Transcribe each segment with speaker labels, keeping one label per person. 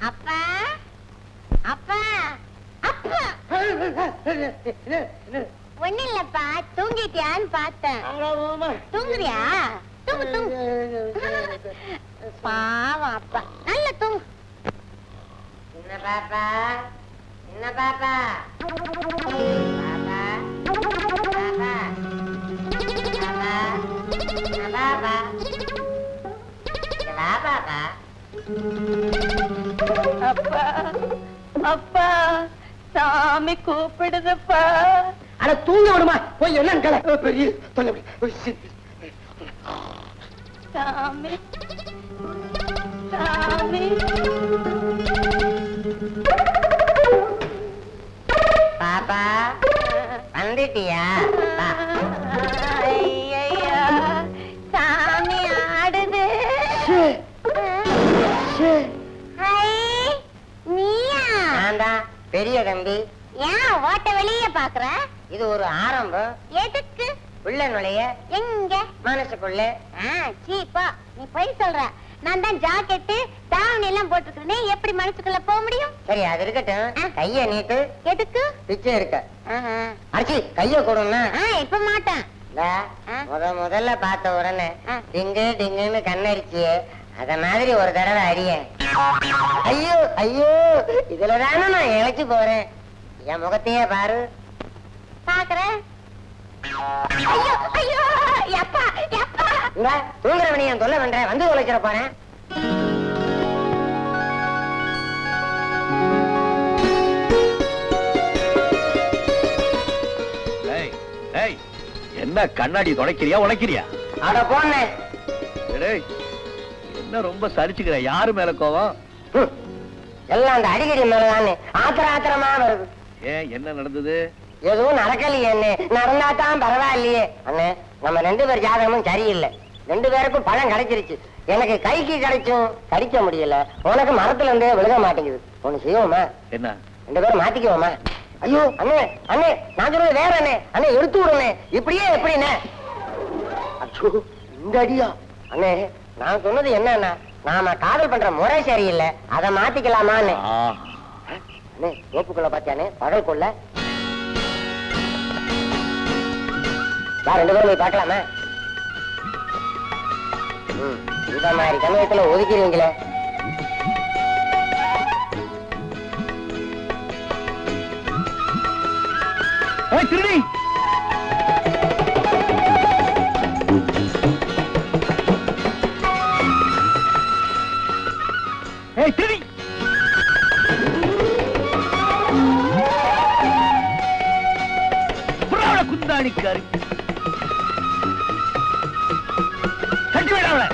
Speaker 1: அப்பா அப்பா அப்பா ஒண்ணு இல்லப்பா, தூங்கிட்டியான்னு பார்த்தேன். தூங்குறியா? தூங்கு தூங்கு. பாவம் அப்பா, நல்ல தூங்கு. என்ன பாப்பா, என்ன பாப்பா, பாப்பா பாப்பா பாப்பா பாப்பா. அப்பா அப்பா, சாமி கூப்பிடுதுப்பா.
Speaker 2: அட தூங்க விடுமா, போய் என்ன பெரிய
Speaker 1: சாமி சாமி. பாப்பா வந்துட்டியா? ஐயா சாமி ஆடுது. நீயா?
Speaker 2: நான் பெரிய தம்பி.
Speaker 1: ஏன் ஓட்ட வெளியே பாக்குற?
Speaker 2: இது ஒரு ஆரம்பம்.
Speaker 1: எதுக்கு?
Speaker 2: உள்ள நுழைய.
Speaker 1: எங்க?
Speaker 2: மனசுக்குள்ள.
Speaker 1: சீப்பா, நீ போய் சொல்ற. நான் தான் ஜாக்கெட்டு தாவணி எல்லாம் போட்டுருக்கேன், எப்படி மனசுக்குள்ள போக முடியும்?
Speaker 2: சரி, அது இருக்கட்டும். கைய நீட்டு.
Speaker 1: எதுக்கு?
Speaker 2: பிச்சை இருக்க. அடிச்சி கைய கொடுன்னா.
Speaker 1: இப்ப மாட்டேன்.
Speaker 2: முதல்ல பார்த்த உடனே டிங்கு டிங்குன்னு கண்ணடிச்சியே, அத மாதிரி ஒரு தடவை அடிய. ஐயோ ஐயோ, இதுலதானே நான் இழைச்சு போறேன். என் முகத்தையே பாரு.
Speaker 1: பாக்குறேன். ஐயோ ஐயோ, எப்பா எப்பா.
Speaker 2: தூங்குறவனி என் தொல்லை பண்றேன், வந்து உழைச்சிட போறேன்.
Speaker 3: என்ன கண்ணாடி துடைக்கிறியா உழைக்கிறியா?
Speaker 2: அட போனே.
Speaker 3: என்ன ரொம்ப சரிச்சுக்கிற? யாரு மேல கோவம்?
Speaker 2: எல்லாம் அந்த அடிக்கடி மேலதானே ஆத்திரமா வருது.
Speaker 3: ஏன், என்ன நடந்தது?
Speaker 2: எதுவும் நடக்கலையே அண்ணே, நடந்தாதான் பரவாயில்லையே. அண்ணே, நம்ம 2 பேர் ஜாதகமும் சரியில்லை. 2 பேருக்கும் பழம் கிடைச்சிருச்சு. எனக்கு கைக்கு கிடைச்சும் கடிக்க முடியல, உனக்கு மரத்துல இருந்தே விழுக மாட்டேங்குது. ஒண்ணு செய்வோமா?
Speaker 3: என்ன?
Speaker 2: 2 பேரும் மாத்திக்குவோமா? ஐயோ அண்ணே அண்ணே, நான் சொல்றது வேற அண்ணே. அண்ணே எடுத்து விடுண்ணே. இப்படியே எப்படிண்ணே? ஐயோ இந்த அடியா? அண்ணே நான் சொன்னது என்னன்னா, நாம காதல் பண்ற முறை சரியில்லை, அதை மாத்திக்கலாமான்னு. அண்ணே தோப்புக்குள்ள பாத்தியானே பகல் கொள்ள. 2 பேரும் போய் பார்க்கலாமா? இந்த மாதிரி சமயத்துல ஒதுக்கிடுவீங்களே.
Speaker 3: திருடி திருடி குந்தாணிக்காரி கட்டி விட அவளை.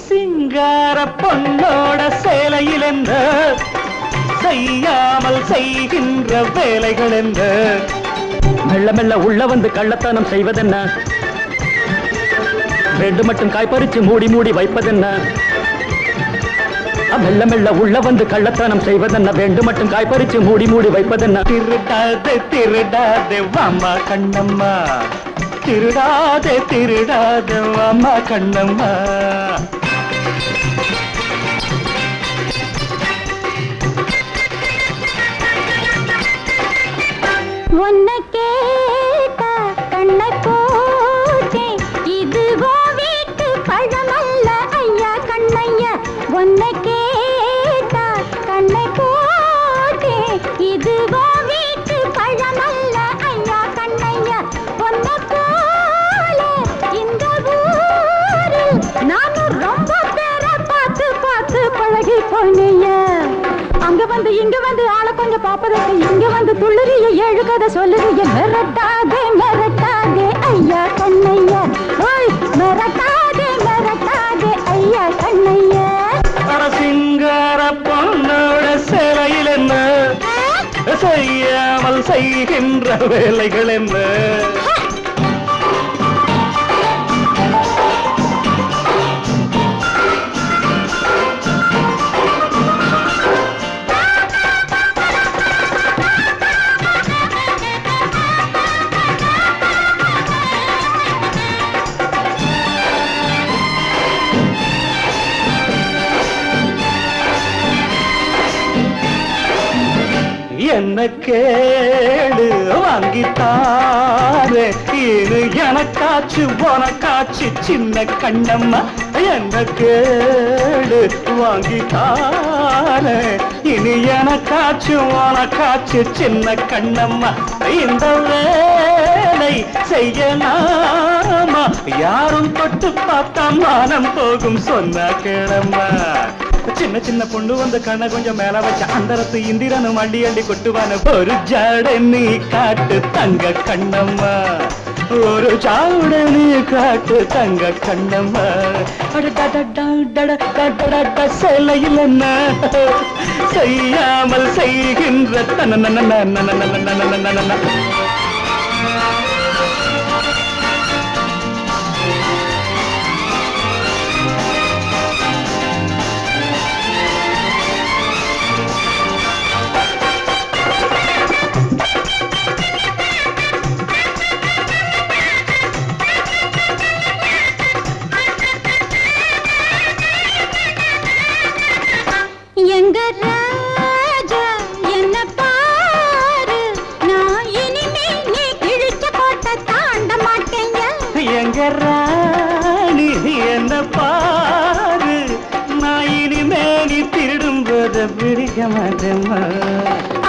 Speaker 3: சிங்கார பொண்ணோட சேலையில் என்ற செய்யாமல் செய்கின்ற வேலைகள் என்ற மெல்ல மெல்ல உள்ள வந்து கள்ளத்தனம் செய்வதென்ன? ரெண்டு மட்டும் காய்பறிச்சு மூடி மூடி வைப்பதென்ன? மெல்ல மெல்ல உள்ள வந்து கள்ளத்தனம் செய்வதென்ன? ரெண்டு மட்டும் காய்பறிச்சு மூடி மூடி வைப்பதென்ன? திருடாதே திருடாதே வாமா கண்ணம்மா, திருடாதே திருடாதே வாமா கண்ணம்மா.
Speaker 1: உன்னை கேட்டா கண்ணை போட்டே, இதுவோ வீட்டு பழமல்ல ஐயா கண்ணையா. உன்னை கேட்டா கண்ணை போட்டே, இதுவோ வீட்டு பழமல்ல ஐயா கண்ணையா. உன்னை போல இந்த ஊரில் நானும் ரொம்ப பேரை பார்த்து பார்த்து பழகி போனேயா. அங்க வந்து இங்க வந்து ஆளை கொஞ்சம் பாப்பதற்கு, இங்க வந்து துள்ளுறிய 7 கதை சொல்லுறிய. மிரட்டாதே மிரட்டாதே ஐயா கண்ணையா, ஓய் மிரட்டாதே மிரட்டாதே ஐயா கண்ணையா.
Speaker 3: சிங்கார பொண்ணோட சேலையில் என்ன செய்யாமல் செய்கின்ற வேலைகள் என்ன? என்ன கேடு வாங்கித்தாரு இது எனக்காச்சு உனக்காச்சு சின்ன கண்ணம்மா. என்ன கேடு வாங்கித்தாரு இனி எனக்காச்சு உனக்காச்சு சின்ன கண்ணம்மா. இந்த வேலை செய்யலாமா யாரும் தொட்டு பார்த்தா மானம் போகும் சொன்ன கிழம்மா. சின்ன சின்ன பொண்ணு வந்து கண்ண கொஞ்சம் மேல வச்ச அந்தரத்து இந்திரனும் அண்டி அண்டி கொட்டுவான. ஒரு ஜாட நீ காட்டு தங்க கண்ணம்மா, ஒரு ஜாட நீ காட்டு தங்க கண்ணம்மா. சேலையில் என்ன செய்யாமல் செய்கின்ற தன. என்ன பாரு நான் இனிமே நீ திருடும் போது பிடிக்க மாட்டேம்மா.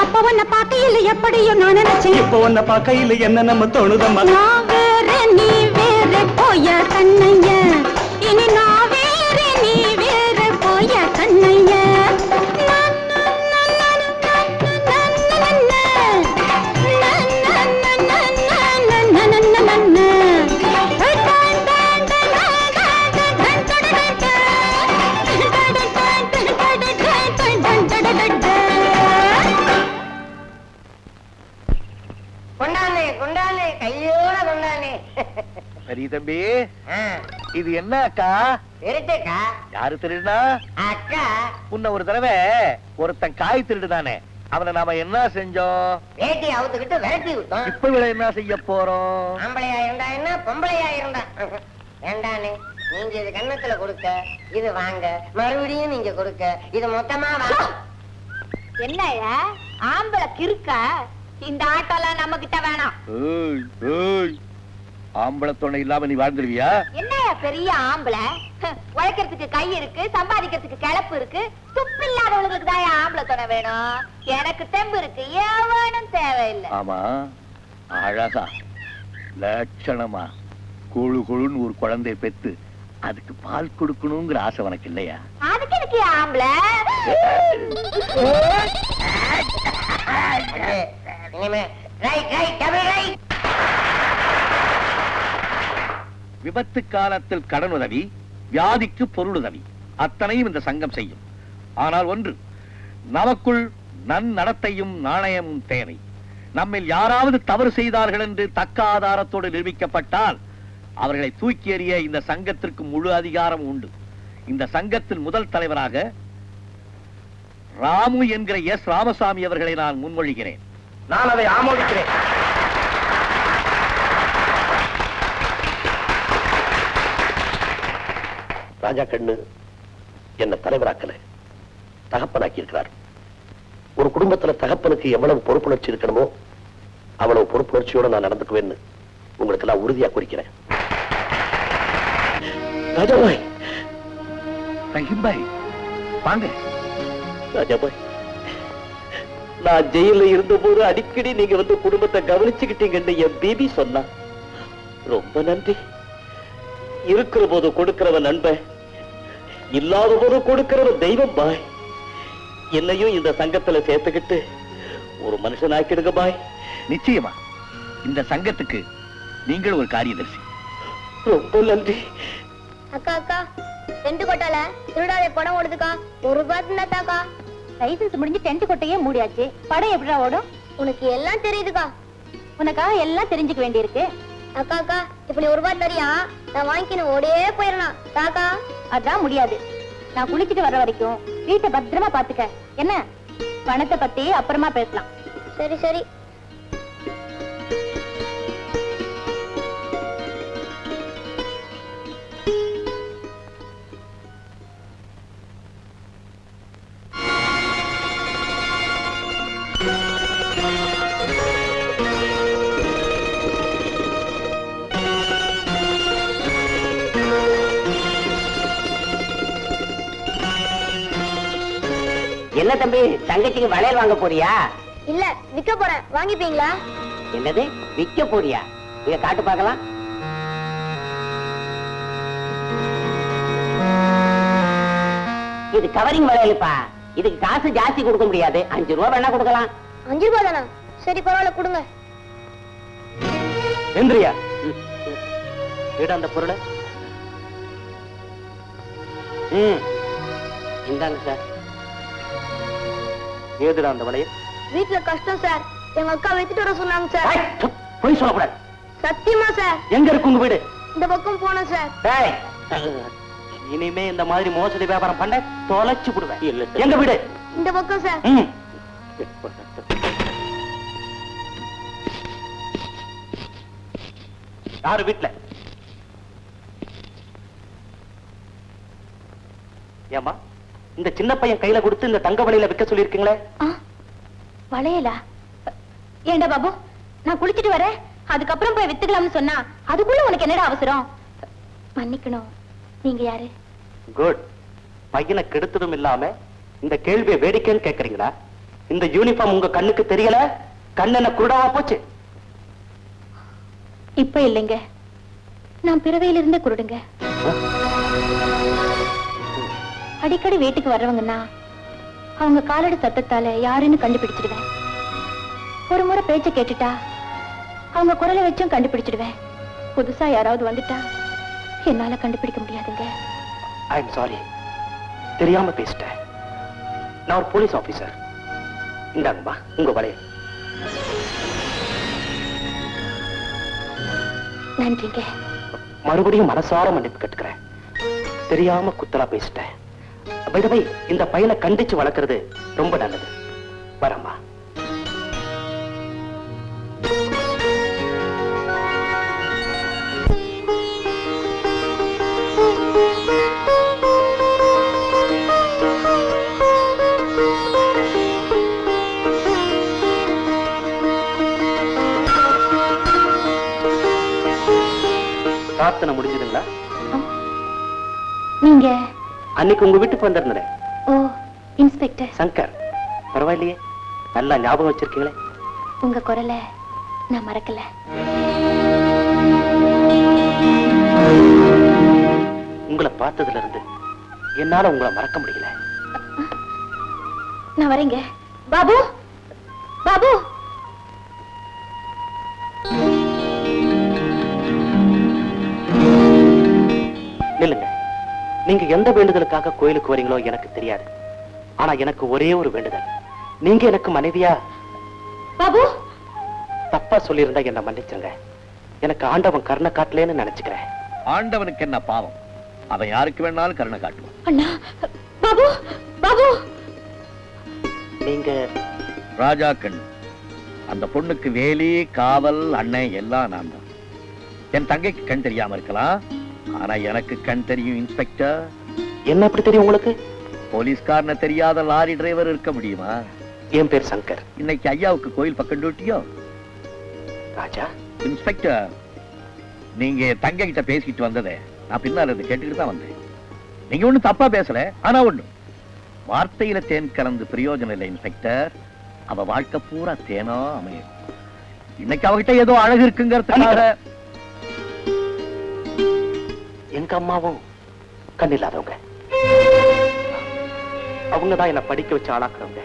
Speaker 1: அப்ப உன்னை பார்க்கையில் எப்படியோ நான் நினைச்சேன்.
Speaker 3: இப்ப உன்னை பார்க்கையில் என்ன நம்ம தோணுதம்மா.
Speaker 1: நான் வேற நீ வேற போய கண்ணைய, இனி நான் வேற நீ வேற போய கண்ணைய.
Speaker 2: கொண்டானே கொண்டானே கையோட கொண்டானே.
Speaker 4: சரி தம்பி, இது என்ன அக்கா?
Speaker 2: திருட்டுக்கா?
Speaker 4: யாரு திருடுனா?
Speaker 2: அக்கா.
Speaker 4: உன்ன ஒரு தடவை ஒருத்தன் காய் திருடுதானே, அவனை நாம என்ன செஞ்சோம்?
Speaker 2: வேட்டி அவுத்துக்கிட்டு விரட்டி விட்டோம்.
Speaker 4: இப்ப விட என்ன செய்ய போறோம்?
Speaker 2: ஆம்பளையா இருந்தா என்ன, பொம்பளையா இருந்தா வேண்டானே. நீங்க இது கண்ணத்துல கொடுக்க, இது வாங்க, மறுபடியும் நீங்க கொடுக்க, இது மொத்தமா வாங்க.
Speaker 1: என்னையா ஆம்பளை கிறுக்கா? இந்த ஆட்டோலாம் நம்ம கிட்ட வேணாம்.
Speaker 4: ஆம்பளை துணை இல்லாம நீ வாழ்ந்துருவியா?
Speaker 1: என்னையா பெரிய ஆம்பளை? உழைக்கிறதுக்கு கை இருக்கு, சம்பாதிக்கிறதுக்கு கிளப்பு இருக்கு. துப்பு இல்லாதவங்களுக்கு தான் ஆம்பளை துணை வேணும். எனக்கு தெம்பு இருக்கு, எவனும் தேவையில்லை.
Speaker 4: ஆமா, அழகா லட்சணமா கொழு கொழுன்னு ஒரு குழந்தைய பெத்து அதுக்கு பால் கொடுக்கணுங்கிற ஆசை உனக்கு இல்லையா?
Speaker 1: அதுக்கு எனக்கு ஆம்பளை.
Speaker 4: விபத்து காலத்தில் கடன் உதவி, வியாதிக்கு பொருளுதவி, அத்தனையும் இந்த சங்கம் செய்யும். ஆனால் ஒன்று, நமக்குள் நன்னடத்தையும் நாணயமும் தேவை. நம்மில் யாராவது தவறு செய்தார்கள் என்று தக்க ஆதாரத்தோடு நிரூபிக்கப்பட்டால் அவர்களை தூக்கி எறிய இந்த சங்கத்திற்கு முழு அதிகாரம் உண்டு. இந்த சங்கத்தின் முதல் தலைவராக ராமு என்கிற எஸ் ராமசாமி அவர்களை நான் முன்மொழிகிறேன்.
Speaker 2: நான் அதை ஆமோதிக்கிறேன்.
Speaker 5: ராஜா கண்ணு என்ன தலைவராக்கல, தகப்பனாக்கி இருக்கிறார். ஒரு குடும்பத்துல தகப்பனுக்கு எவ்வளவு பொறுப்புணர்ச்சி இருக்கணுமோ அவ்வளவு பொறுப்புணர்ச்சியோட நான் நடந்துக்குவேன்னு உங்களுக்கு எல்லாம் உறுதியா குறிக்கிறேன். ராஜாபாய்,
Speaker 4: ரஹீம்பாய் வாங்க.
Speaker 5: ராஜாபாய், நான் ஜெயில இருந்த போது அடிக்கடி நீங்க வந்து குடும்பத்தை கவனிச்சுக்கிட்டீங்கன்னு என் பிபி சொன்னா. ரொம்ப நன்றி. இருக்கிற போது கொடுக்கிறவன் நண்பன், இல்லாத போது கொடுக்கிறவன் தெய்வம் பாய். என்னையும் இந்த சங்கத்துல சேர்த்துக்கிட்டு ஒரு மனுஷன் ஆக்கிடுங்க பாய்.
Speaker 4: நிச்சயமா இந்த சங்கத்துக்கு நீங்கள் ஒரு காரியதர்சி.
Speaker 5: ரொம்ப நன்றி.
Speaker 1: அக்கா அக்கா, 2 கொட்டால திருடாத படம் ஓடுதுக்கா. 1 ரூபாய் தாக்கா. லைசன்ஸ் முடிஞ்சு டென்ட் கொட்டையே மூடியாச்சு. படம் எப்படிடா ஓடும்?
Speaker 6: உனக்கு எல்லாம் தெரியுதுக்கா.
Speaker 1: உனக்காக எல்லாம் தெரிஞ்சுக்க வேண்டியிருக்கு.
Speaker 6: அக்கா அக்கா இப்ப நீ ₹1 தரியா? நான் வாங்கிக்கணும் ஓடியே போயிடலாம். தாக்கா
Speaker 1: அதான் முடியாது. நான் குளிச்சிட்டு வர்ற வரைக்கும் வீட்டை பத்திரமா பாத்துக்க. என்ன பணத்தை பத்தி அப்புறமா பேசலாம்.
Speaker 6: சரி சரி.
Speaker 2: என்ன தம்பி, தங்கச்சிக்கு வளையல் வாங்க போறியா?
Speaker 6: இல்ல விற்க போறேன், வாங்கிப்பீங்களா?
Speaker 2: என்னது, விற்க போறியா? இத காட்டு பார்க்கலாம். இது கவரிங் வளையலுப்பா. இதுக்கு காசு ஜாஸ்தி கொடுக்க முடியாது. ₹5 வேணா கொடுக்கலாம்.
Speaker 6: ₹5 தானா? சரி பரவாயில்ல கொடுங்க.
Speaker 5: எந்திரியா வீடு அந்த பொருளை.
Speaker 2: இந்தாங்க சார்.
Speaker 5: ஏதுடா அந்த வளையல்?
Speaker 6: வீட்டுல கஷ்டம் சார், எங்க அக்கா வித்துட்டு வர சொன்னாங்க சார்.
Speaker 5: போய் சொல்லக்கூடாது.
Speaker 6: சத்தியமா சார்.
Speaker 5: எங்க இருக்கு உங்க வீடு?
Speaker 6: இந்த பக்கம் போனோம் சார்.
Speaker 5: இனிமே இந்த மாதிரி மோசடி வியாபாரம் பண்ண தொலைச்சு விடுவேன். எங்க வீடு?
Speaker 6: இந்த பக்கம் சார்.
Speaker 5: யாரு வீட்டுல? ஏமா இந்த சின்ன பையன் கையில கொடுத்து இந்த தங்க வளையல விற்க சொல்லிருக்கீங்களே?
Speaker 1: வளையலா? ஏண்டா பாபு, நான் குளிச்சிட்டு வரேன், அதுக்கப்புறம் போய் வித்துக்கலாம்னு சொன்னா அதுக்குள்ள உனக்கு என்னடா அவசரம்? மன்னிக்கணும், நீங்க யாரு?
Speaker 5: குட். பையனை கெடுத்ததும் இல்லாம இந்த கேள்வியை வேடிக்கைன்னு கேக்குறீங்களா? இந்த யூனிஃபார்ம் உங்க கண்ணுக்கு தெரியல? கண்ணு என்ன குருடாவா போச்சு?
Speaker 1: இப்ப இல்லைங்க, நான் பிறவையிலிருந்தே குருடுங்க. அடிக்கடி வீட்டுக்கு வர்றவங்கன்னா அவங்க காலடி சத்தத்தால யாருன்னு கண்டுபிடிச்சிடுவேன். ஒரு முறை பேச்ச கேட்டுட்டா அவங்க குரலை வச்சும் கண்டுபிடிச்சிடுவேன். புதுசா யாராவது வந்துட்டா என்னால கண்டுபிடிக்க முடியாதுங்க.
Speaker 5: ஐ எம் சாரி, தெரியாம பேசிட்டேன். நான் ஒரு போலீஸ் ஆபீசர். இந்தாங்கம்மா உங்க வளையல்.
Speaker 1: நன்றிங்க.
Speaker 5: மறுபடியும் மனசார மன்னிப்பு கேட்டுக்கிறேன். தெரியாம குத்தலா பேசிட்டேன். பை தி வே, இந்த பையனை கண்டிச்சு வளர்க்கறது ரொம்ப நல்லது. வரம்மா. பிரார்த்தனை முடிஞ்சதுங்களா?
Speaker 1: நீங்க
Speaker 5: அன்னைக்கு உங்க வீட்டுக்கு வந்திருந்தேன்.
Speaker 1: ஓ, இன்ஸ்பெக்டர்
Speaker 5: சங்கர். பரவாயில்லையே, நல்லா ஞாபகம் வச்சிருக்கீங்களே.
Speaker 1: உங்க குரலை நான் மறக்கல.
Speaker 5: உங்களை பார்த்ததுல இருந்து என்னால உங்களை மறக்க முடியல.
Speaker 1: நான் வரேங்க. பாபு, பாபு.
Speaker 5: நில்லுங்க. நீங்க எந்த வேண்டுதலுக்காக கோயிலுக்கு வரீங்களோ எனக்கு தெரியாது. ஆனா எனக்கு ஒரே ஒரு வேண்டுதல். நீங்க எனக்கு மனைவியா?
Speaker 1: பாபு,
Speaker 5: தப்பா சொல்லியிருந்தா என்ன மன்னிச்சிருங்க. எனக்கு ஆண்டவன் கருணை காட்டலேன்னு நினைச்சுக்கிறேன்.
Speaker 4: ஆண்டவனுக்கு என்ன பாவம்? அவன் யாருக்கு வேணாலும் கருணை காட்டுவான்.
Speaker 1: அண்ணா. பாபு, பாபு.
Speaker 5: நீங்க
Speaker 4: ராஜா கண். அந்த பொண்ணுக்கு வேலி, காவல், அண்ணன் எல்லாம் நான் தான். என் தங்கைக்கு கண் தெரியாம இருக்கலாம், ஆனா எனக்கு கண் தெரியும் இன்ஸ்பெக்டர்.
Speaker 5: என்ன எப்படி தெரியும் உங்களுக்கு?
Speaker 4: போலீஸ்காரன தெரியாத லாரி டிரைவர் இருக்க முடியுமா?
Speaker 5: என் பேர் சங்கர்.
Speaker 4: இன்னைக்கு ஐயாவுக்கு கோயில் பக்கம் டியூட்டியோ?
Speaker 5: ராஜா.
Speaker 4: இன்ஸ்பெக்டர், நீங்க தங்க கிட்ட பேசிட்டு வந்ததே நான் பின்னால இருந்து கேட்டுக்கிட்டு தான் வந்தேன். நீங்க ஒண்ணு தப்பா பேசல, ஆனா ஒண்ணு, வார்த்தையில தேன் கலந்து பிரயோஜனம் இல்லை இன்ஸ்பெக்டர். அவ வாழ்க்கை பூரா தேனா அமையும். இன்னைக்கு அவகிட்ட ஏதோ அழகு இருக்குங்கிறதுக்காக.
Speaker 5: எங்க அம்மாவும் கண்ணில்லாதவங்க. அவங்கதான் என்ன படிக்க வச்சு ஆளாக்குறவங்க.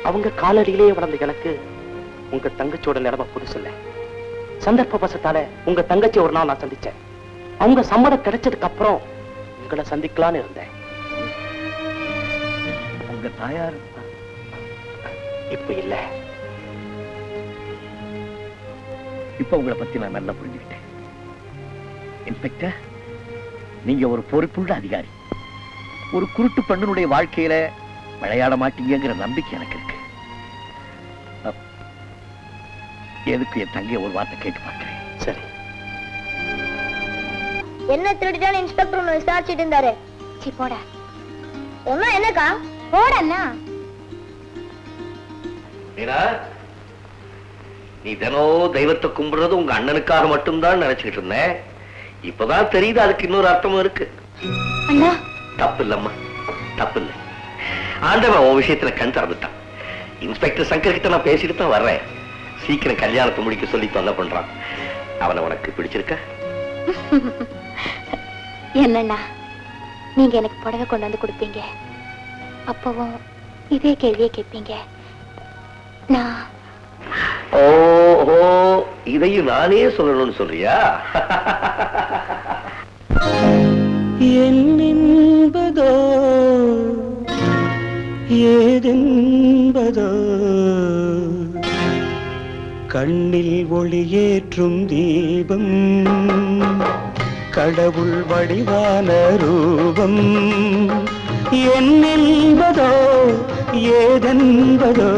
Speaker 5: அவங்க காலடியிலேயே வளர்ந்த எனக்கு உங்க தங்கச்சியோட நிலைமை புதுசு இல்ல. சந்தர்ப்ப வசத்தால உங்க தங்கச்சி ஒரு நாள் நான் சந்திச்சேன். அவங்க சம்மதம் கிடைச்சதுக்கு அப்புறம் உங்களை சந்திக்கலான்னு இருந்தேன்.
Speaker 4: உங்க தாயார்
Speaker 5: இப்ப இல்ல.
Speaker 4: இப்ப உங்களை பத்தி நான் நல்லா புரிஞ்சுக்கிட்டேன். இன்ஸ்பெக்டர், நீங்க ஒரு பொறுப்புள்ள அதிகாரி. ஒரு குருட்டு பெண்ணுடைய வாழ்க்கையில விளையாட மாட்டீங்கிற நம்பிக்கை எனக்கு இருக்கு. எதுக்கு என் தங்கைய ஒரு வார்த்தை கேட்டு பார்க்கிறேன்.
Speaker 5: சரி.
Speaker 6: என்ன திருடிட்டாலும் இன்ஸ்பெக்டர் ஒன்று விசாரிச்சுட்டு இருந்தாரு.
Speaker 1: சி போடா.
Speaker 6: ஒன்னா என்னக்கா?
Speaker 1: போடண்ணா.
Speaker 4: நீ தினம் தெய்வத்தை கும்பிடுறது உங்க அண்ணனுக்காக மட்டும்தான் நினைச்சுக்கிட்டு இருந்தேன். இப்பதான் தெரியுது அதுக்கு இன்னொரு அர்த்தமும் இருக்கு.
Speaker 1: அண்ணா
Speaker 4: தப்பு இல்லம்மா, தப்பு இல்லை. ஆண்டவன் உன் விஷயத்துல கண் திறந்துட்டான். இன்ஸ்பெக்டர் சங்கர் கிட்ட நான் பேசிட்டு தான் வர்றேன். சீக்கிரம் கல்யாணத்தை முடிக்க சொல்லி தொல்லை பண்றான். அவனை உனக்கு பிடிச்சிருக்க?
Speaker 1: என்னண்ணா, நீங்க எனக்கு புடவை கொண்டு வந்து கொடுப்பீங்க, அப்பவும் இதே கேள்வியை கேட்பீங்க. நான்
Speaker 4: ஓஹோ, இதையும் நானே சொல்லணும்னு சொல்றியா?
Speaker 3: என்னென்பதோ ஏதென்பதோ கண்ணில் ஒளியேற்றும் தீபம், கடவுள் வடிவான ரூபம். என்னென்பதோ ஏதென்பதோ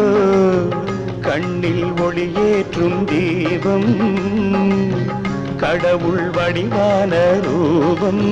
Speaker 3: கண்ணில் ஒளியேற்றும் தீபம், கடவுள் வடிவான ரூபம்.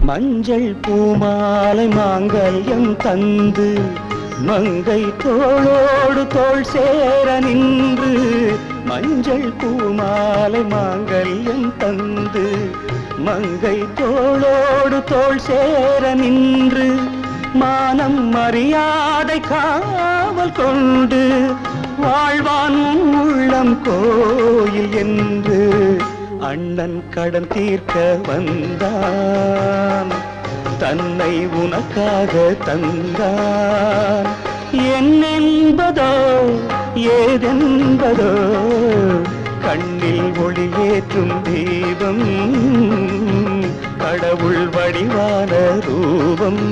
Speaker 3: மஞ்சள் பூமாலை மாங்கல்யம் தந்து மங்கை தோளோடு தோள் சேர நின்று, மஞ்சள் பூமாலை மாங்கல்யம் தந்து மங்கை தோளோடு தோள் சேர நின்று, மானம் மரியாதை காவல் கொண்டு வாழ்வான் உள்ளம் கோயில் என்று அண்ணன் கடன் தீர்க்க வந்தான், தன்னை உனக்காக தந்தான். என்னென்பதோ ஏதென்பதோ கண்ணில் ஒளியேற்றும் தீபம், கடவுள் வடிவான ரூபம்.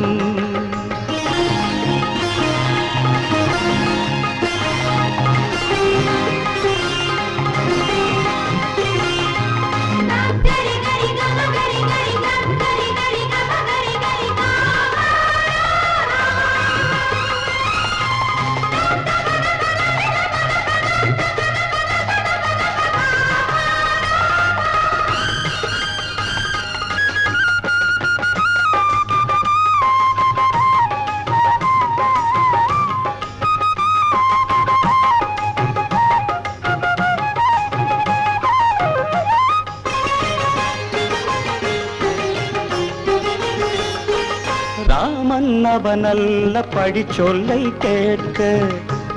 Speaker 3: ராமன் அவனல்ல படிச்சொல்லை கேட்க,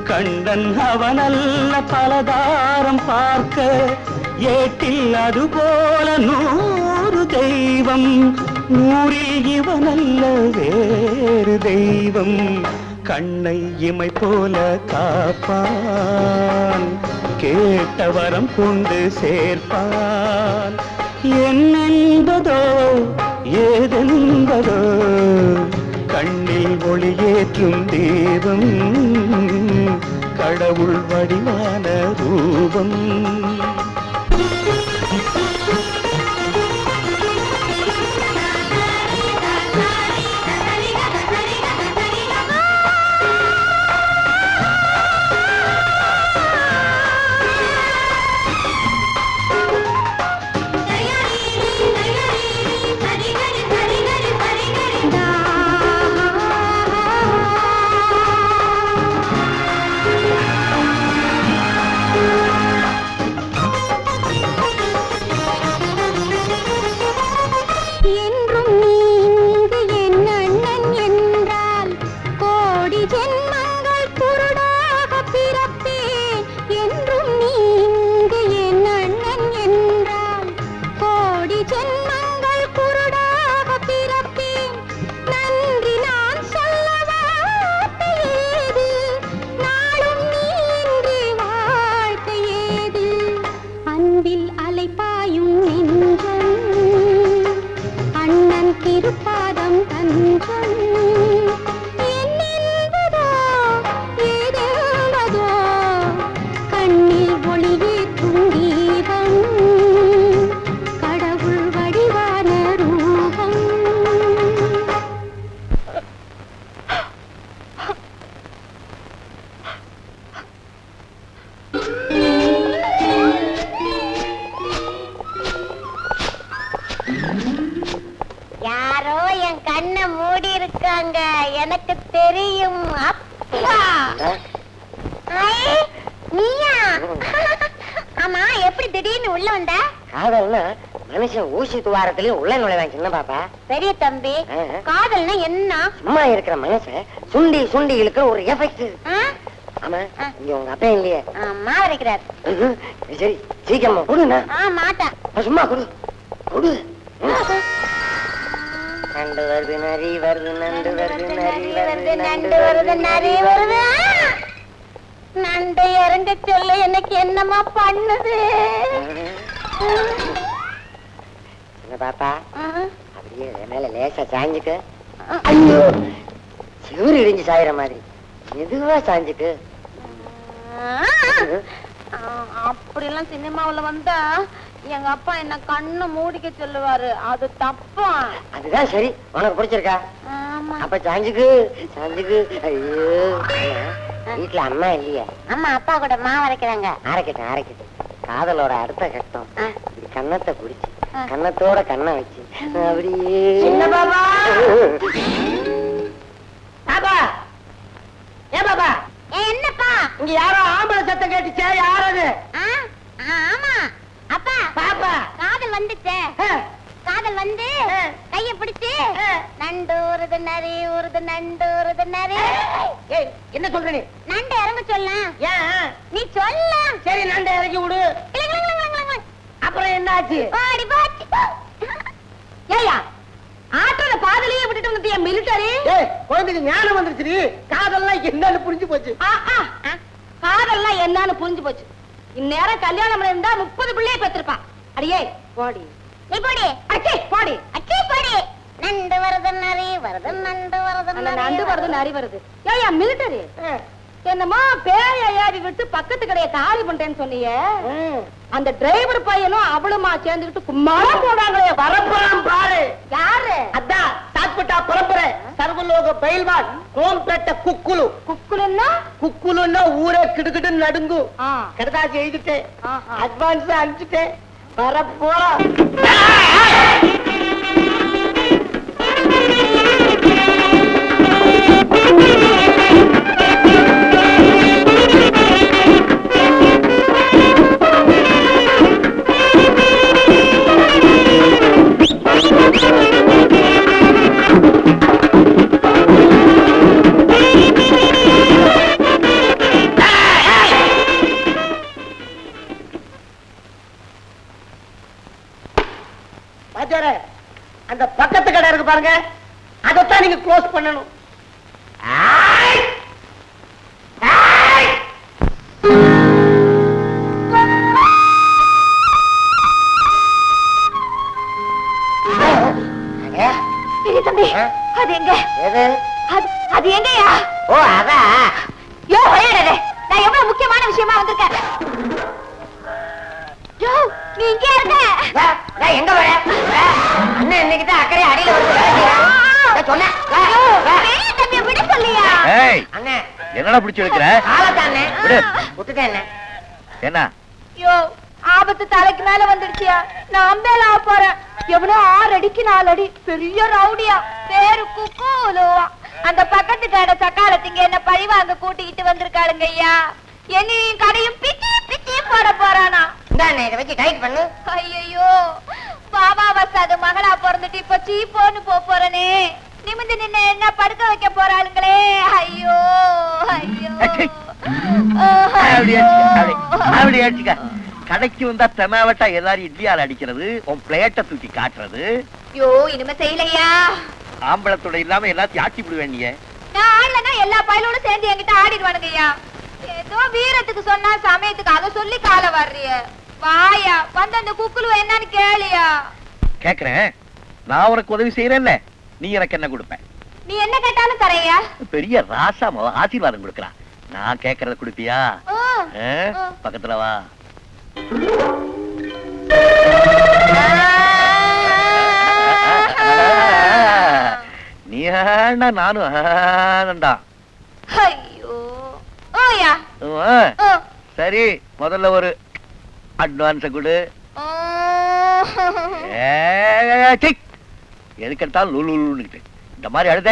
Speaker 3: கண்டன் அவனல்ல பலதாரம் பார்க்க, ஏட்டில் அதுபோல 100 தெய்வம், ஊரில் இவனல்ல வேறு தெய்வம். கண்ணை இமை போல காப்பான், கேட்ட வரம் கொண்டு சேர்ப்பான். என்னென்பதோ ஏதென்பதோ கண்ணில் ஒளியேற்றும் தீபம், கடவுள் வடிவான ரூபம்.
Speaker 6: இருக்காங்க எனக்கு தெரியும் அப்பா. நீயா? ஆமா, எப்படி திடீர்னு உள்ள வந்த?
Speaker 2: காதல்னா மனுஷன் ஊசி துவாரத்திலயும் உள்ள நுழைவாங்க சின்ன பாப்பா.
Speaker 6: பெரிய தம்பி, காதல்னா என்ன?
Speaker 2: சும்மா இருக்கிற மனுஷன் சுண்டி சுண்டி இழுக்கிற ஒரு எஃபெக்ட். ஆமா, இங்க உங்க அப்பா இல்லையே?
Speaker 6: மாவு இருக்கிறார்.
Speaker 2: சரி சீக்கிரமா கொடுண்ணா.
Speaker 6: மாட்டேன்.
Speaker 2: சும்மா கொடு கொடு. நண்டு வருது நரி வருது நண்டு வருது நரி வருது
Speaker 6: நண்டு வருது நரி வருது. நண்டு இறங்க சொல்ல எனக்கு என்னமா பண்ணுது?
Speaker 2: என்ன பாப்பா, அப்படியே மேல லேசா சாஞ்சுக்கு. ஐயோ, சிவரு இடிஞ்சு சாயிற மாதிரி மெதுவா சாஞ்சுக்கு.
Speaker 6: அப்படிலாம் சினிமாவுல வந்தா எங்க அப்பா என்ன கண்ணு மூடிக்க சொல்லுவாரு. அது தப்பா?
Speaker 2: அதுதான் சரி. உனக்கு பிடிச்சிருக்கா? அப்ப சாஞ்சுக்கு சாஞ்சுக்கு. ஐயோ, வீட்டுல அம்மா இல்லையா?
Speaker 6: அம்மா அப்பா கூட மாவு அரைக்கிறாங்க.
Speaker 2: அரைக்கட்டும் அரைக்கட்டும். காதலோட அடுத்த கட்டம் இப்படி கன்னத்தை பிடிச்சு கன்னத்தோட கண்ணை வச்சு அப்படியே.
Speaker 6: சின்ன பாபா,
Speaker 2: பாப்பா, ஏன் பாப்பா?
Speaker 6: என்னப்பா?
Speaker 2: இங்க யாரோ ஆம்பளை சத்தம் கேட்டுச்சே, யாரது?
Speaker 6: ஆமா அப்பா.
Speaker 2: பாப்பா,
Speaker 6: காதல் வந்துச்சே. காதல் வந்து கைய பிடிச்சு நண்டு ஊறுது நரி ஊறுது நண்டு ஊறுது நரி.
Speaker 2: என்ன சொல்ற நீ?
Speaker 6: நண்டு இறங்க சொல்ல.
Speaker 2: ஏன்
Speaker 6: நீ சொல்ல.
Speaker 2: சரி, நண்டை இறக்கி விடு. அப்புறம் என்ன ஆச்சு?
Speaker 6: பாடி பாடி.
Speaker 2: ஏயா,
Speaker 6: ஆட்டோல பாதிலேயே விட்டுட்டு வந்துட்டிய மிலிட்டரி.
Speaker 2: குழந்தைக்கு ஞானம் வந்துருச்சு. காதல்லாம் என்னன்னு புரிஞ்சு போச்சு.
Speaker 6: காதல்லாம் என்னன்னு புரிஞ்சு போச்சு. இந்நேரம் கல்யாணம் இருந்தா 30 பிள்ளைய பெற்றிருப்பான். அடியே போடி. நீ போடி. அச்சே போடி. அச்சே போடி. நண்டு வருது நரி வருது நண்டு வருது நண்டு வருது நரி வருது. ஏயா மிலிட்டரி, என்னமா பேய ஏறி விட்டு பக்கத்து கடையை காலி பண்றேன்னு சொன்னீங்க. அந்த டிரைவர் பையனும் அவளுமா சேர்ந்துக்கிட்டு கும்மாளம் போடாங்களே.
Speaker 2: பரம்பரம் பாரு.
Speaker 6: யாரு?
Speaker 2: அதான் சாத்பட்டா பரம்பரை. சர்வலோக பயில்வான் கோம்பேட்ட குக்குலு.
Speaker 6: குக்குலுன்னா?
Speaker 2: குக்குலுன்னா ஊரே கிடுகிட்டு நடுங்கு. கடுதாசி எழுதிட்டேன், அட்வான்ஸ் அனுப்பிச்சுட்டேன். வரப்போலாம். அந்த பக்கத்து கடை இருக்கு பாருங்க, அதைத்தான் நீங்க க்ளோஸ் பண்ணணும்.
Speaker 6: தம்பி, அது எங்க? அது எங்கயா?
Speaker 2: ஓ, அதான்.
Speaker 6: யோ, வயடே, நான் எவ்வளவு முக்கியமான விஷயமா வந்திருக்கேன். யோ, நீ இங்கே இருக்க.
Speaker 2: எங்க வர? அண்ணன் இன்னைக்கு தான் அக்கறை அடியில சொன்ன.
Speaker 6: தம்பி விட சொல்லியா?
Speaker 2: அண்ணன்
Speaker 4: என்னடா பிடிச்சு வைக்கிற?
Speaker 2: காலத்தானே விட்டுட்டேன்.
Speaker 4: என்ன?
Speaker 6: யோ, ஆபத்து தலைக்கு மேல வந்துடுச்சியா. நான் அம்பேல போறேன். எவ்வளோ 6 அடிக்கு 4 அடி பெரிய ரவுடியா, பேரு குக்கூலுவா. அந்த பக்கத்து கடை சக்காலத்திங்க என்ன பழிவாங்க கூட்டிக்கிட்டு வந்திருக்காளுங்க ஐயா. என்னையும் கடையும் பிச்சி பிச்சி போட போறானா.
Speaker 2: இதை வச்சு டைட் பண்ணு.
Speaker 6: ஐயோ, பாபா வசாது மகளா பிறந்துட்டு இப்ப சீப்போன்னு போறனே. நிமிந்து நின்னு என்ன படுக்க வைக்க போறாளுங்களே. ஐயோ ஐயோ.
Speaker 4: அப்படி அடிச்சுக்க. கடைக்கு வந்தா தெனாவட்டா எல்லாரும் இட்லியால் அடிக்கிறது, உன் பிளேட்டை தூக்கி காட்டுறது.
Speaker 6: யோ, இனிமே செய்யலையா?
Speaker 4: ஆம்பளத்தோட இல்லாம எல்லாத்தையும் ஆட்டி விடுவேன். நீ
Speaker 6: நான் ஆடலன்னா எல்லா பயலோட சேர்ந்து என்கிட்ட ஆடிடுவானுங்க ஐயா. ஏதோ வீரத்துக்கு சொன்னா சமயத்துக்கு அதை சொல்லி கால வர்றிய. வாயா வந்து அந்த குக்குலு என்னன்னு கேளியா.
Speaker 4: கேக்குறேன். நான் உனக்கு உதவி செய்யறேன்ல, நீ எனக்கு என்ன கொடுப்ப?
Speaker 6: நீ என்ன கேட்டாலும் தரையா.
Speaker 4: பெரிய ராசா ஆசீர்வாதம் கொடுக்கறா. நான் கேக்குறத கொடுப்பியா? பக்கத்துல வா. நீ ஆனா நானும் ஆனண்டா.
Speaker 6: ஐயோ ஓயா.
Speaker 4: சரி, முதல்ல ஒரு அட்வான்ஸ் கொடு. எதுக்கெடுத்தாலும் லுலுன்னு இந்த மாதிரி அழுத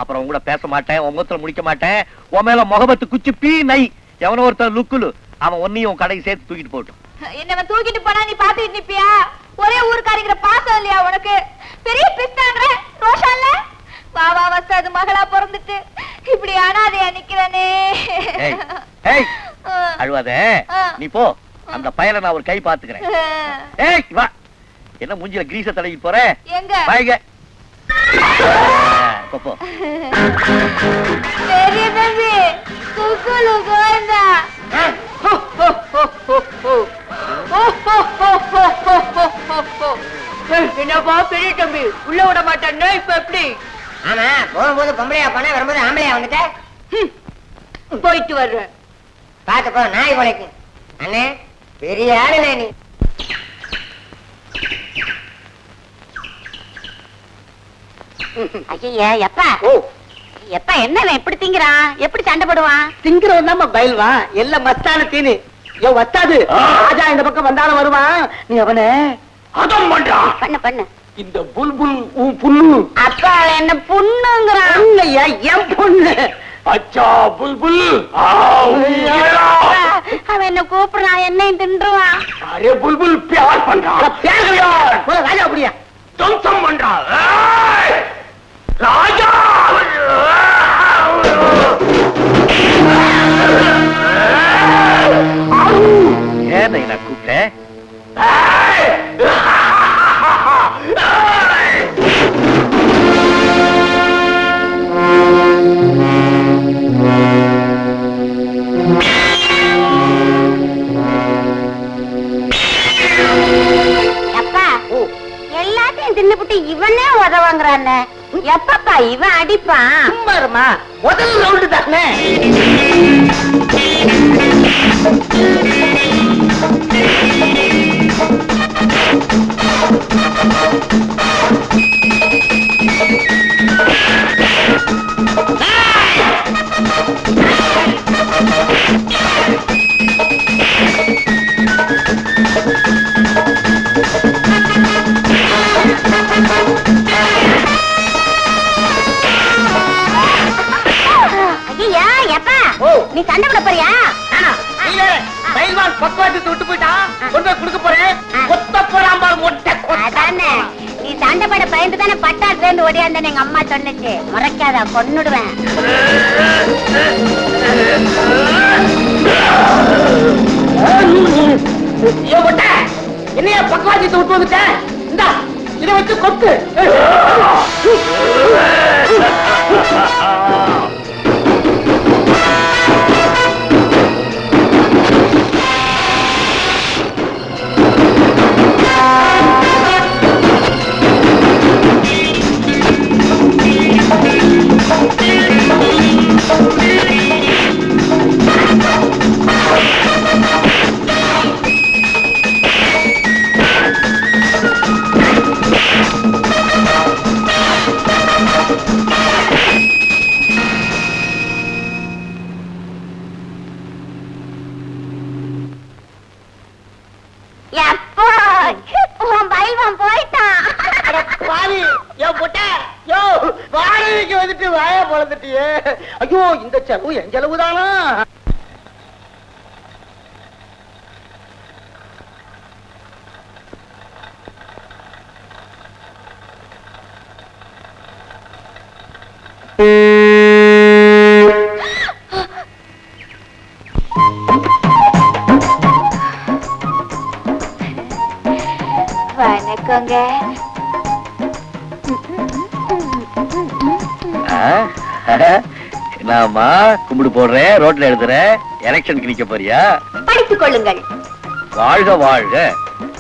Speaker 4: அப்புறம் உங்க கூட பேச மாட்டேன், உன் முகத்துல முடிக்க மாட்டேன். உன் மேல முகபத்து குச்சி பீ நை. எவனோ ஒருத்தன் லுக்குலு, அவன் ஒன்னையும் உன் கடைக்கு சேர்த்து தூக்கிட்டு போட்டும்.
Speaker 6: என்ன தூக்கிட்டு போனா நீ பாத்துக்கிட்டு நிப்பியா? ஒரே ஊருக்காரிங்கிற பாசம் இல்லையா உனக்கு? பெரிய பிஸ்தான்ற ரோஷா இல்ல? வாவா வசாது மகளா பிறந்துட்டு இப்படி அனாதையா நிக்கிறனே.
Speaker 4: அழுவாத, நீ போ. அந்த பயலை நான் ஒரு கை பாத்துக்கிறேன். ஏய் வா, என்ன மூஞ்சில கிரீஸ தடவி போற?
Speaker 6: எங்க
Speaker 4: வாங்க போ.
Speaker 6: பெரிய தம்பி குக்குலு கோயந்தா. என்னப்பா பெரிய தம்பி உள்ள விட மாட்டேன்னா இப்ப எப்படி?
Speaker 2: ஆமா, போகும்போது பொம்பளையா போனா வரும்போது ஆம்பளையா வந்துட்ட.
Speaker 6: போயிட்டு வர்றேன்.
Speaker 2: பாத்து போ, நாய் கொலைக்கு. அண்ணே பெரிய ஆளுநே நீ.
Speaker 6: ஐயா எப்பா எப்பா என்ன எப்படி திங்கிறான்? எப்படி சண்டை போடுவான்?
Speaker 2: திங்கிறவன் தான் பயில்வான். எல்லாம் மஸ்தான தீனு. யோ வத்தாது, ராஜா இந்த பக்கம் வந்தாலும் வருவான். நீ அவனை
Speaker 4: அதம் பண்றான்.
Speaker 6: பண்ணு பண்ணு.
Speaker 2: இந்த புல்புல் உன் புல்லு.
Speaker 6: அப்பா என்ன புண்ணுங்கிறான்.
Speaker 2: இல்லையா என் பொண்ணு.
Speaker 4: அச்சா புல்புல்.
Speaker 6: அவன் என்ன கூப்பிடுறான், என்னையும் தின்றுவான்.
Speaker 4: அரே புல்புல் பியார் பண்றான்.
Speaker 2: ராஜா அப்படியா
Speaker 4: துவம்சம் பண்றான். ராஜா ஏன் நான் கூப்பிட்டேன்?
Speaker 6: அப்பா எல்லாத்தையும் தின்னுபிட்டு இவனே உதவாங்கிறானே. எப்பப்பா இவன் அடிப்பான்?
Speaker 2: சும்மாருமா, முதல் ரவுண்டு தானே.
Speaker 6: ஐயா எப்பா நீ சண்டை போட போறியா?
Speaker 2: பக்குவத்தை விட்டு போயிட்டான். கொண்டு கொடுக்க போறேன். கொத்த போறாம்பால் மொட்டை.
Speaker 6: அதானே நீ சண்டை போட பயந்து தானே பட்டாசுல இருந்து ஓடியாந்தேன்னு எங்க அம்மா சொன்னுச்சு. முறைக்காத, கொன்னுடுவேன்.
Speaker 2: என்னைய பக்குவாத்தியத்தை விட்டு வந்துட்ட. இந்தா இதை வச்சு கொத்து. ஐயோ இந்த செலவு என் செலவுதானா?
Speaker 6: வணக்கங்க.
Speaker 4: என்னம்மா கும்பிடு போடுறேன், ரோட்ல எழுதுற, எலெக்ஷனுக்கு நிக்க போறியா?
Speaker 6: படித்துக் கொள்ளுங்கள்.
Speaker 4: வாழ்க வாழ்க,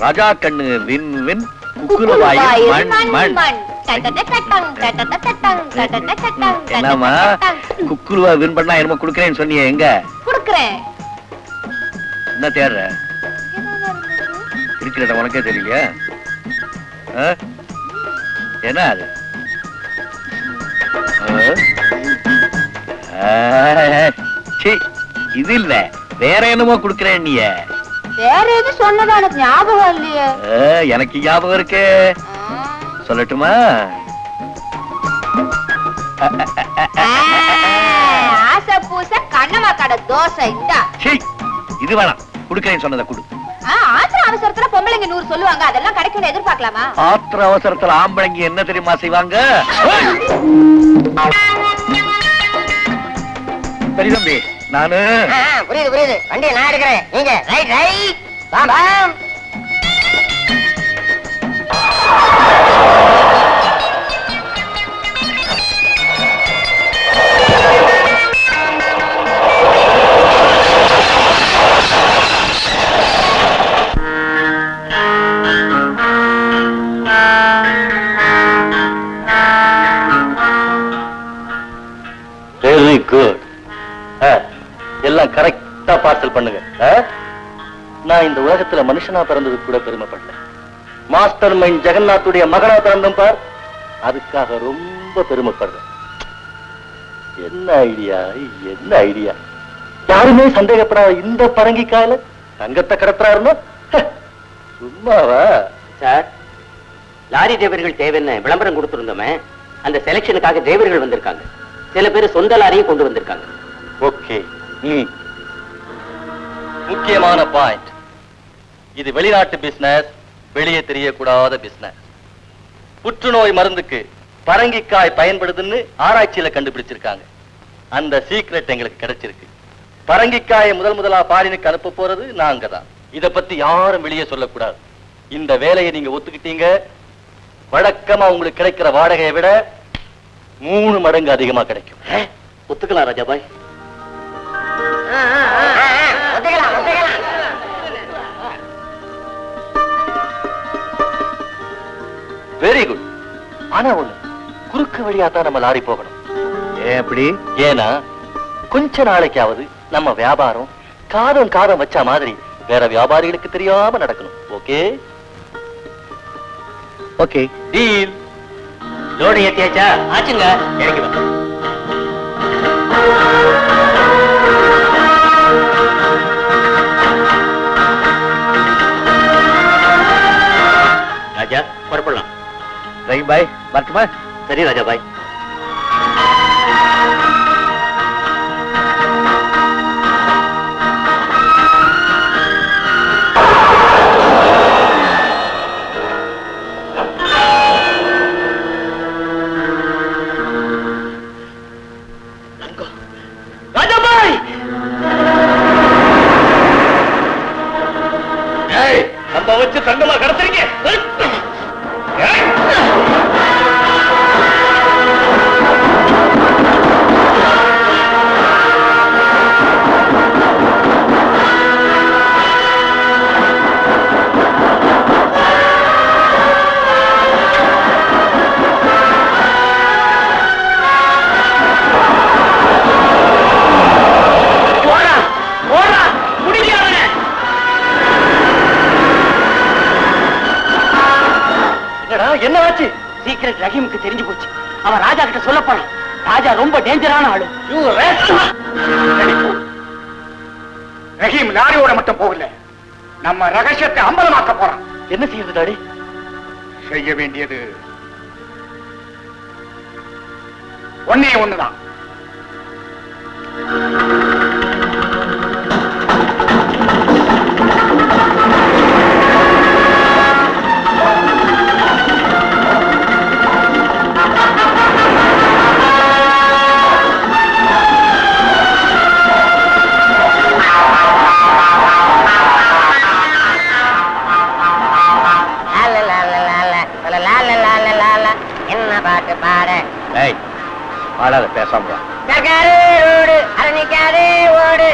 Speaker 4: ராஜா கண்ணு வின் வின், குக்குலவாயில் மண் மண். என்னம்மா குக்குலுவா வின் பண்ணா என்னமோ குடுக்கறேன்னு சொன்னியே, எங்க
Speaker 6: குடுக்கறேன்?
Speaker 4: என்ன தேடுற? இருக்கிறத உனக்கே தெரியலையா? என்ன அது? இது இல்ல, வேற என்னமோ குடுக்கறேன். நீ
Speaker 6: வேற எது சொன்னதா எனக்கு ஞாபகம் இல்லையே.
Speaker 4: எனக்கு ஞாபகம் இருக்கு, சொல்லட்டுமா?
Speaker 6: ஆசை பூச கண்ணமா கடை தோசை இந்தா.
Speaker 4: இது வேணாம், குடுக்கறேன்னு சொன்னதை குடு.
Speaker 6: ஆத்திர அவசரத்துல பொம்பளைங்க 100 சொல்லுவாங்க, அதெல்லாம் கிடைக்கும்னு எதிர்பார்க்கலாமா?
Speaker 4: ஆத்திர அவசரத்துல ஆம்பளைங்க என்ன தெரியுமா செய்வாங்க? சரி தம்பி, நானு
Speaker 2: புரியுது புரியுது, வண்டியை நான் எடுக்கிறேன், நீங்க ரைட் ரைட் பாம் பாம்.
Speaker 5: Very good. எல்லாம் கரெக்டா பார்சல் பண்ணுங்க. நான் இந்த உலகத்துல மனுஷனா பிறந்தது கூட பெருமைப்படல. மாஸ்டர் மைண்ட் ஜெகநாத்துடைய மகனா பிறந்தம் பார், அதுக்காக ரொம்ப பெருமைப்படுறேன். என்ன ஐடியா, என்ன ஐடியா! யாருமே சந்தேகப்படாத இந்த பரங்கிக்காயில தங்கத்தை கடத்துறாருன்னா சும்மாவா?
Speaker 7: சார், லாரி டிரைவர்கள் தேவைன்னு விளம்பரம் கொடுத்திருந்தோமே, அந்த செலக்ஷனுக்காக டிரைவர்கள் வந்திருக்காங்க. சில பேர் சொந்த லாரியும் கொண்டு வந்திருக்காங்க.
Speaker 5: ஓகே. முக்கியமான பாயிண்ட், இது வெளிநாட்டு பிசினஸ், வெளியே தெரியக்கூடாத பிசினஸ். புற்றுநோய் மருந்துக்கு பரங்கிக்காய் பயன்படுதுன்னு ஆராய்ச்சியில கண்டுபிடிச்சிருக்காங்க. அந்த சீக்ரெட் எங்களுக்கு கிடைச்சிருக்கு. பரங்கிக்காயை முதலா பாரினுக்கு அனுப்ப போறது நாங்க தான். இத பத்தி யாரும் வெளியே சொல்லக்கூடாது. இந்த வேலையை நீங்க ஒத்துக்கிட்டீங்க, வழக்கமா உங்களுக்கு கிடைக்கிற வாடகையை விட 3 மடங்கு அதிகமா கிடைக்கும்.
Speaker 7: ஒத்துக்கலாம் ராஜாபாய்.
Speaker 2: ஒத்துக்கலாம் ஒத்துக்கலாம்.
Speaker 5: Very good. ஆனா ஒண்ணு, குறுக்கு வழியா தான் நம்ம லாரி போகணும்.
Speaker 4: ஏன் அப்படி?
Speaker 5: ஏன்னா கொஞ்ச நாளைக்காவது நம்ம வியாபாரம் காதம் வச்ச மாதிரி வேற வியாபாரிகளுக்கு தெரியாம நடக்கணும். Okay
Speaker 4: okay,
Speaker 5: deal.
Speaker 7: லோடு ஏத்தியாச்சா? ஆச்சுங்க, இறங்கி வா. ராஜா, புறப்படலாம்.
Speaker 4: ரைட் பாய், வரட்டுமா?
Speaker 7: சரி ராஜாபாய்.
Speaker 5: ராஜாபாய், நம்ம வச்சு தங்கமா கடத்துறீங்க. என்ன ஆச்சு?
Speaker 7: சீக்கிரம் ரஹீமுக்கு தெரிஞ்சு போச்சு. அவன் ராஜா கிட்ட சொல்ல போறான். ராஜா ரொம்ப டேஞ்சரான ஆளு.
Speaker 8: ரஹீம் லாரியோட மட்டும் போகல, நம்ம ரகசியத்தை அம்பலமாக்க போறான்.
Speaker 5: என்ன செய்யறது டாடி?
Speaker 8: செய்ய வேண்டியது ஒன்னே ஒண்ணுதான்.
Speaker 2: என்ன பாட்டு பாட?
Speaker 4: பாடாத, பேசாம.
Speaker 2: சர்க்காரு ரோடு அரணிக்காதே ஓடு.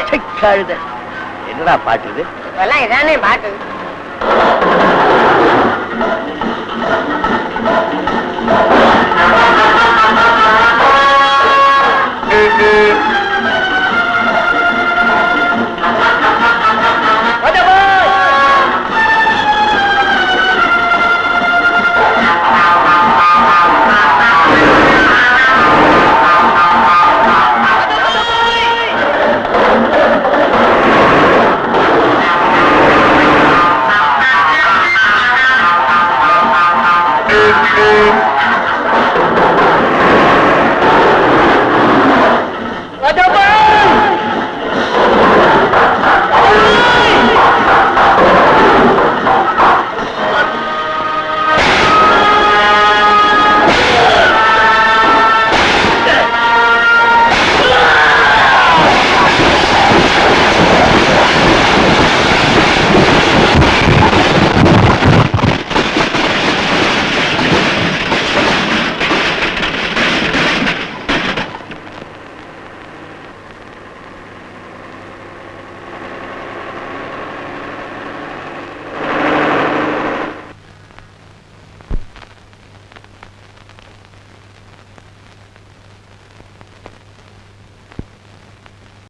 Speaker 4: என்னடா பாட்டு இது?
Speaker 2: இதெல்லாம் இதானே பாட்டு.